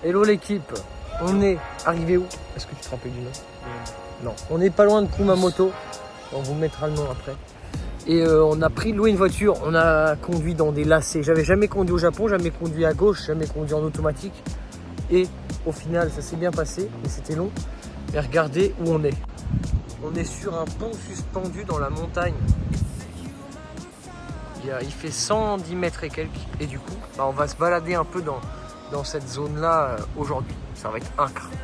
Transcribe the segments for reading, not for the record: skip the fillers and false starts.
Hello l'équipe, on est arrivé où? Est-ce que tu te rappelles du nom? Non, on n'est pas loin de Kumamoto, on vous mettra le nom après. Et on a loué une voiture, on a conduit dans des lacets. J'avais jamais conduit au Japon, jamais conduit à gauche, jamais conduit en automatique. Et au final, ça s'est bien passé, mais c'était long. Mais regardez où on est. On est sur un pont suspendu dans la montagne. Il fait 110 mètres et quelques. Et du coup, on va se balader un peu dans cette zone-là aujourd'hui. Ça va être incroyable.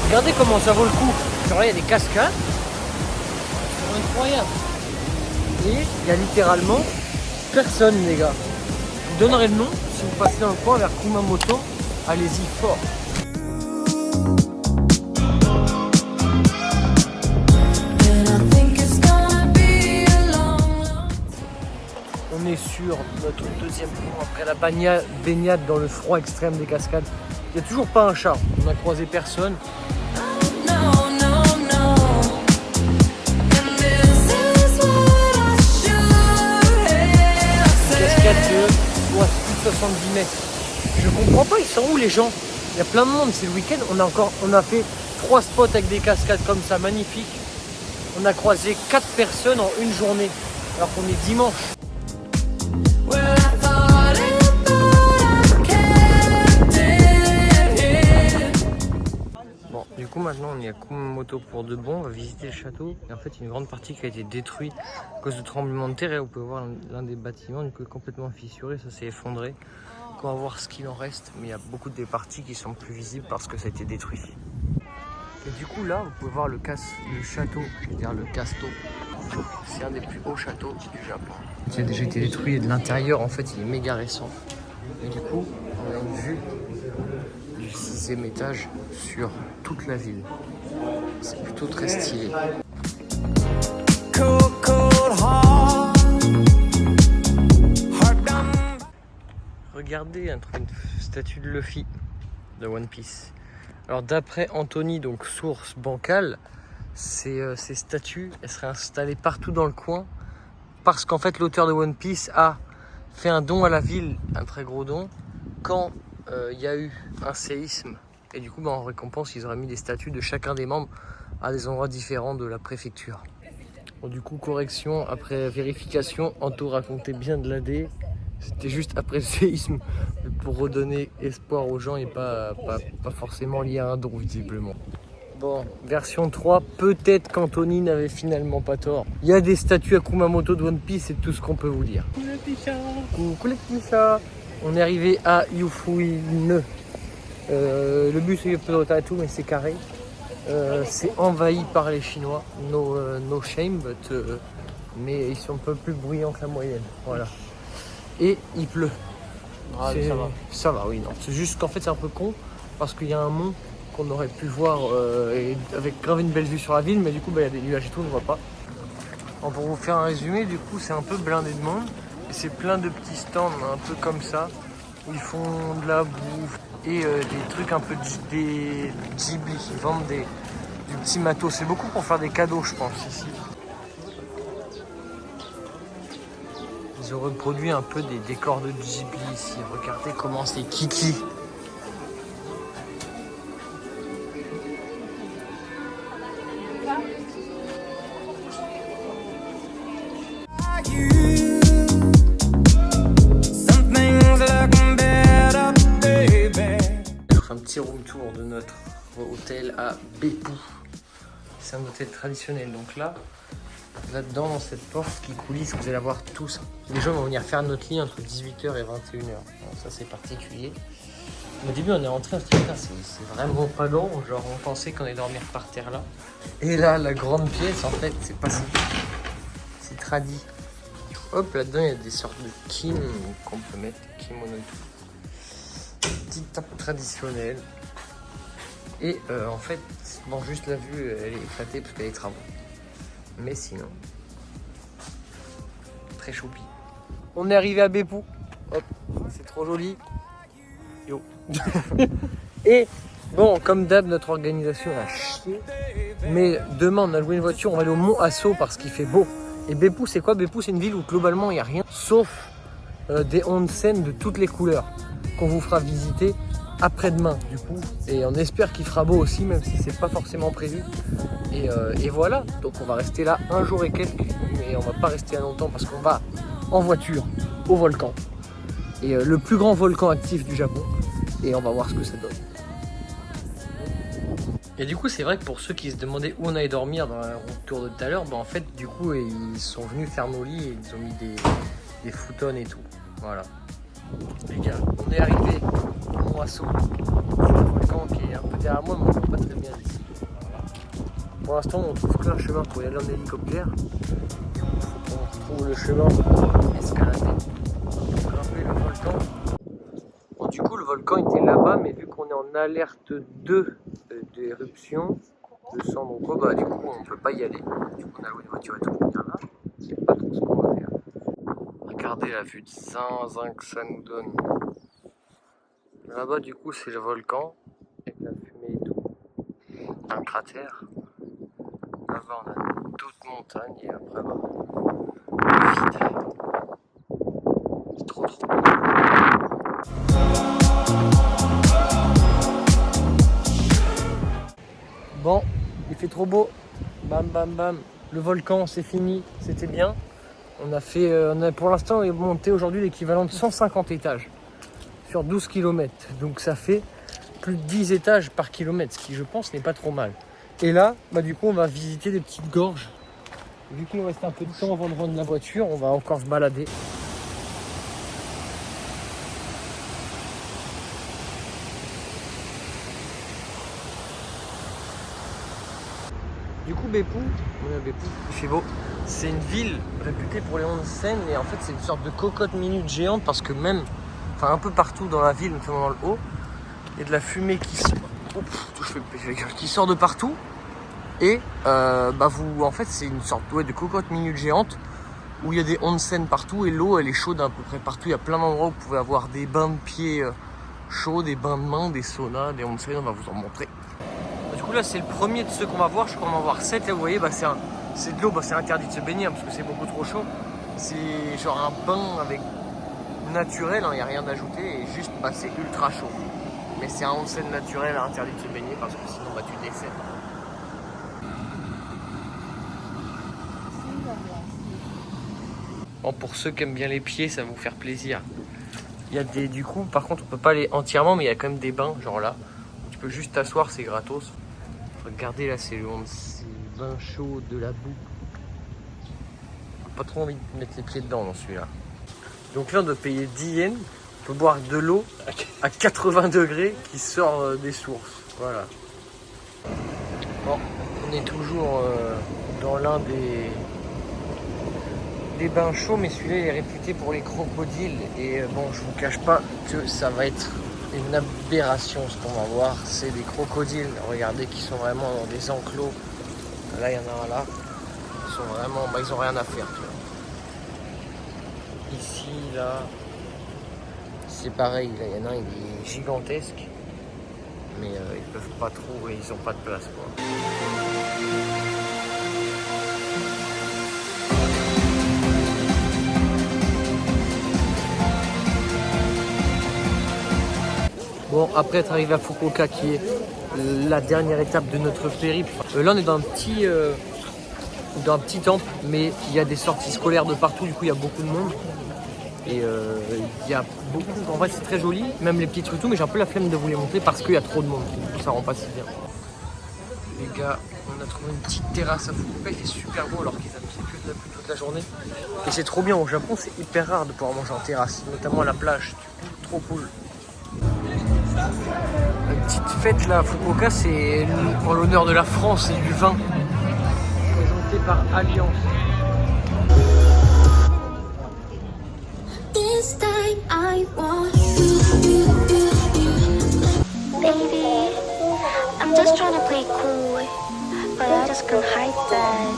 Regardez comment ça vaut le coup. Genre là, il y a des cascades. C'est incroyable. Et il y a littéralement personne, les gars. Je vous donnerai le nom. Si vous passez dans le coin vers Kumamoto, allez-y fort. On est sur notre deuxième pont après la baignade dans le froid extrême des cascades. Il n'y a toujours pas un chat. On n'a croisé personne. Cascade de plus de 70 mètres. Je comprends pas, ils sont où les gens? Il y a plein de monde, c'est le week-end. On a fait 3 spots avec des cascades comme ça, magnifiques. On a croisé 4 personnes en une journée, alors qu'on est dimanche. Bon, du coup maintenant on est à Kumamoto pour de bon, on va visiter le château. Et en fait il y a une grande partie qui a été détruite à cause de tremblements de terre. Et vous pouvez voir l'un des bâtiments du coup, complètement fissuré, ça s'est effondré. Donc on va voir ce qu'il en reste, mais il y a beaucoup de parties qui sont plus visibles parce que ça a été détruit. Et du coup là vous pouvez voir le château, c'est-à-dire le Kasto. C'est un des plus hauts châteaux du Japon. Il a déjà été détruit et de l'intérieur en fait il est méga récent. Et du coup on a une vue du 6e étage sur toute la ville. C'est plutôt très stylé. Regardez une statue de Luffy de One Piece. Alors d'après Anthony, donc source bancale, ces statues elles seraient installées partout dans le coin parce qu'en fait l'auteur de One Piece a fait un don à la ville, un très gros don, quand il y a eu un séisme. Et du coup en récompense ils auraient mis des statues de chacun des membres à des endroits différents de la préfecture. Bon, du coup correction, après vérification, Anto racontait bien de l'AD. C'était juste après le séisme pour redonner espoir aux gens et pas forcément lié à un don visiblement. Bon, version 3, peut-être qu'Anthony n'avait finalement pas tort. Il y a des statues à Kumamoto de One Piece, c'est tout ce qu'on peut vous dire. Coucou les petits chats. On est arrivé à Yufuine. Le bus est peu de retard et tout, mais c'est carré. C'est envahi par les Chinois. No shame, mais ils sont un peu plus bruyants que la moyenne. Voilà. Et il pleut. Ah, ça va. Ça va, oui, non. C'est juste qu'en fait c'est un peu con parce qu'il y a un mont qu'on aurait pu voir avec grave une belle vue sur la ville, mais du coup il y a des nuages et tout, on ne voit pas. Bon, pour vous faire un résumé, du coup c'est un peu blindé de monde. Et c'est plein de petits stands un peu comme ça où ils font de la bouffe et des trucs un peu des Ghibli. Ils vendent du petit matos. C'est beaucoup pour faire des cadeaux, je pense, ici. Ils ont reproduit un peu des décors de Ghibli ici. Regardez comment c'est kiki. Un petit room tour de notre hôtel à Beppu. C'est un hôtel traditionnel. Donc là-dedans, dans cette porte qui coulisse, vous allez avoir tout ça. Les gens vont venir faire notre lit entre 18h et 21h. Donc ça, c'est particulier. Au début, on est rentré, on se dit, c'est vraiment pas long. Genre, on pensait qu'on allait dormir par terre là. Et là, la grande pièce, en fait, c'est pas ça. C'est tradit. Hop, là-dedans, il y a des sortes de kim qu'on peut mettre, kimono et tout. Petite table traditionnelle. Et en fait, bon, juste la vue, elle est éclatée parce qu'il y a des travaux. Mais sinon, très choupi. On est arrivé à Beppu. Hop, c'est trop joli. Yo. Et bon, comme d'hab, notre organisation a chié. Mais demain, on a loué une voiture, on va aller au Mont Asso parce qu'il fait beau. Et Beppu, c'est quoi? Beppu, c'est une ville où globalement il n'y a rien, sauf des onsen de toutes les couleurs qu'on vous fera visiter après-demain du coup. Et on espère qu'il fera beau aussi, même si c'est pas forcément prévu. Et voilà, donc on va rester là un jour et quelques, mais on va pas rester à longtemps parce qu'on va en voiture au volcan. Et le plus grand volcan actif du Japon. Et on va voir ce que ça donne. Et du coup, c'est vrai que pour ceux qui se demandaient où on allait dormir dans la tour de tout à l'heure, en fait, du coup, ils sont venus faire nos lits et ils ont mis des futons et tout. Voilà. Les gars, on est arrivé au Moisseau, le volcan qui est un peu derrière moi, mais on ne voit pas très bien ici. Voilà. Pour l'instant, on trouve qu'un chemin pour y aller en hélicoptère. Il faut qu'on trouve le chemin pour escalader, grimper le volcan. Bon, du coup, le volcan était là-bas, mais vu qu'on est en alerte 2 d'éruption de sang, donc quoi, du coup, on ne peut pas y aller. Du coup, on a loué une voiture et tout pour venir là. C'est pas trop ce qu'on va faire. Regardez la vue de zinzin que ça nous donne. Là-bas, du coup, c'est le volcan, avec la fumée et tout. Un cratère. Là-bas, on a d'autres montagnes, et après, vide. C'est trop. Bon, il fait trop beau. Bam, bam, bam. Le volcan, c'est fini. C'était bien. On a pour l'instant monté aujourd'hui l'équivalent de 150 étages sur 12 km. Donc ça fait plus de 10 étages par kilomètre, ce qui je pense n'est pas trop mal. Et là, du coup, on va visiter des petites gorges. Vu qu'il nous reste un peu de temps avant de rendre la voiture, on va encore se balader. Du coup, Beppu, il fait beau. C'est une ville réputée pour les onsen et en fait c'est une sorte de cocotte minute géante parce que même, un peu partout dans la ville, notamment dans le haut, il y a de la fumée qui sort de partout. Et en fait c'est une sorte de cocotte minute géante où il y a des onsen partout et l'eau elle est chaude à peu près partout. Il y a plein d'endroits où vous pouvez avoir des bains de pieds chauds, des bains de mains, des saunas, des onsen, on va vous en montrer. Du coup là c'est le premier de ceux qu'on va voir, je crois qu'on va en voir 7. Là vous voyez c'est de l'eau, c'est interdit de se baigner parce que c'est beaucoup trop chaud. C'est genre un bain avec naturel, il n'y a rien d'ajouté et juste c'est ultra chaud. Mais c'est un onsen naturel interdit de se baigner parce que sinon tu décèdes. Bon, pour ceux qui aiment bien les pieds, ça va vous faire plaisir. Il y a du coup, par contre on peut pas aller entièrement, mais il y a quand même des bains, genre là. Où tu peux juste t'asseoir, c'est gratos. Regardez là, c'est le bain chaud de la boue. Pas trop envie de mettre les pieds dedans dans celui-là. Donc là on doit payer 10 yens. On peut boire de l'eau à 80 degrés qui sort des sources. Voilà. Bon, on est toujours dans l'un des bains chauds, mais celui-là il est réputé pour les crocodiles. Et je vous cache pas que ça va être une aberration ce qu'on va voir. C'est des crocodiles, regardez, qui sont vraiment dans des enclos. Là il y en a un là. Ils sont vraiment, ils ont rien à faire. Tu vois. Ici, là, c'est pareil. Là, il y en a un, il est gigantesque. Mais ils peuvent pas trop et ils ont pas de place, quoi. Bon, après être arrivé à Fukuoka, qui est la dernière étape de notre périple, là on est dans un petit temple, mais il y a des sorties scolaires de partout, du coup il y a beaucoup de monde. Et il y a beaucoup, en vrai c'est très joli, même les petits trucs tout, mais j'ai un peu la flemme de vous les montrer parce qu'il y a trop de monde, du coup ça rend pas si bien. Les gars, on a trouvé une petite terrasse à Fukuoka, il fait super beau alors qu'ils avaient que de la pluie toute la journée. Et c'est trop bien, au Japon c'est hyper rare de pouvoir manger en terrasse, notamment à la plage, trop cool. Une petite fête là à Fukuoka, c'est en l'honneur de la France et du vin, présenté par Alliance. This time I want you. Baby, I'm just trying to play cool, but I just can't hide that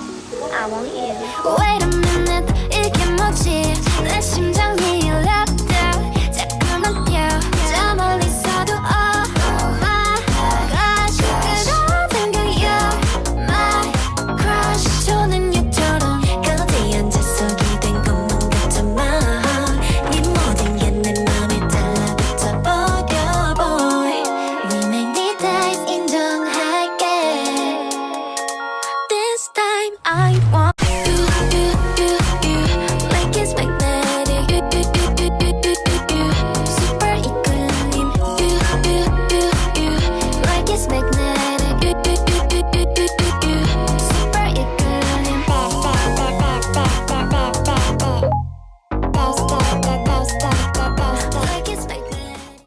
I want you. Wait a minute, 이게 뭐지? 내 심장이 locked 자꾸 넘겨 저 멀리서도 oh my gosh 그런 생각 you're my crush 조는 유처럼 거대한 might want